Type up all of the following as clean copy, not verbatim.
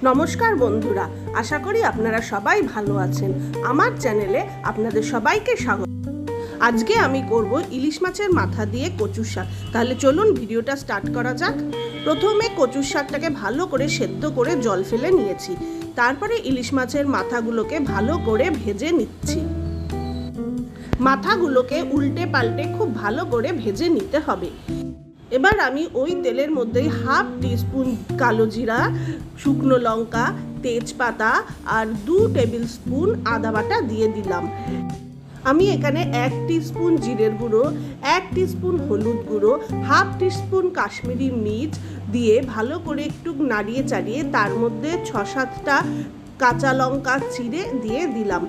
নমস্কার বন্ধুরা, আশা করি আপনারা সবাই ভালো আছেন। আমার চ্যানেলে আপনাদের সবাইকে স্বাগত। আজকে আমি করব ইলিশ মাছের মাথা দিয়ে কচুর শাক। তাহলে চলুন ভিডিওটা স্টার্ট করা যাক। প্রথমে কচুর শাকটাকে ভালো করে সেদ্ধ করে জল ফেলে নিয়েছি। তারপরে ইলিশ মাছের মাথাগুলোকে ভালো করে ভেজে নিচ্ছি। মাথাগুলোকে উল্টে পাল্টে খুব ভালো করে ভেজে নিতে হবে। এবার আমি ওই তেলের মধ্যেই হাফ টিস্পুন কালো জিরা, শুকনো লঙ্কা, তেজপাতা আর 2 টেবিল স্পুন আদা বাটা দিয়ে দিলাম। আমি এখানে 1 টিস্পুন জিরের গুঁড়ো, 1 টিস্পুন হলুদ গুঁড়ো, হাফ টিস্পুন কাশ্মীরি মির্চ দিয়ে ভালো করে একটু নাড়িয়ে চাড়িয়ে তার মধ্যে 6-7টা কাঁচা লঙ্কা চিড়ে দিয়ে দিলাম।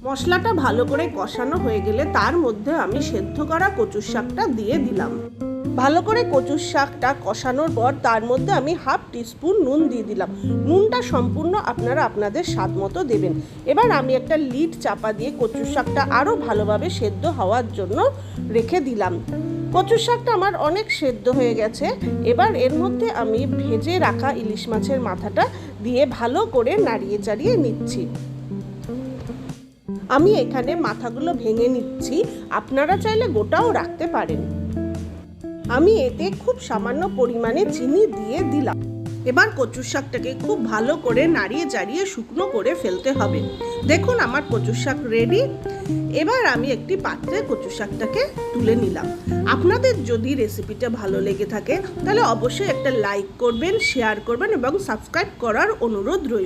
মশলাটা ভালো করে কষানো হয়ে গেলে তার মধ্যে আমি সেদ্ধ করা কচুর শাকটা দিয়ে দিলাম। ভালো করে কচুর শাকটা কষানোর পর তার মধ্যে আমি হাফ টিস্পুন নুন দিয়ে দিলাম। নুনটা সম্পূর্ণ আপনারা আপনাদের স্বাদ মতো দেবেন। এবার আমি একটা লিড চাপা দিয়ে কচুর শাকটা আরও ভালোভাবে সেদ্ধ হওয়ার জন্য রেখে দিলাম। কচুর শাকটা আমার অনেক সেদ্ধ হয়ে গেছে। এবার এর মধ্যে আমি ভেজে রাখা ইলিশ মাছের মাথাটা দিয়ে ভালো করে নাড়িয়ে চাড়িয়ে নিচ্ছি। আমি এখানে মাথাগুলো ভেঙে নিচ্ছি, আপনারা চাইলে গোটাও রাখতে পারেন। আমি এতে খুব সামান্য পরিমাণে চিনি দিয়ে দিলাম। এবার কচুর শাকটাকে খুব ভালো করে নাড়িয়ে চাড়িয়ে শুকনো করে ফেলতে হবে। দেখুন আমার কচুর শাক রেডি। এবার আমি একটি পাত্রে কচুর শাকটাকে তুলে নিলাম। আপনাদের যদি রেসিপিটা ভালো লেগে থাকে তাহলে অবশ্যই একটা লাইক করবেন, শেয়ার করবেন এবং সাবস্ক্রাইব করার অনুরোধ রইল।